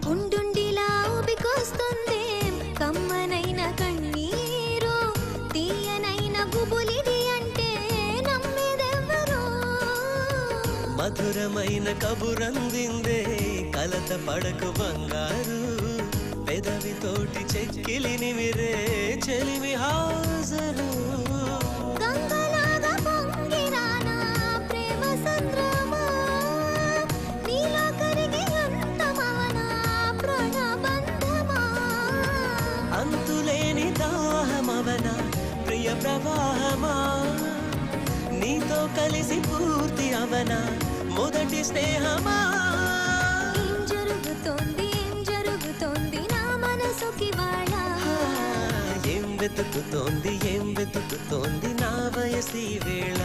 ఉండుండిలా ఉబికొస్తుంది కమ్మనైన కన్నీరు తీయనైన గుబులిది అంటే నమ్మేదెవ్వరు మధురమైన కబురందిందే కలత పడకు బంగారు పెదవితోటి చెక్కిలిని విరే చెలిమి హాజరు గంగలాగా పొంగిరానా ప్రేమ సంద్రమా నీలో కరిగి అంతమవనా ప్రాణబంధమా అంతులేని దాహమవన ప్రియ ప్రవాహమా నీతో కలిసి పూర్తి అవన మొదటి స్నేహమా ఏం జరుగుతోంది నా మనసుకి వాళ్ళ ఏం వెతుకుతోంది నా వయసి వేళ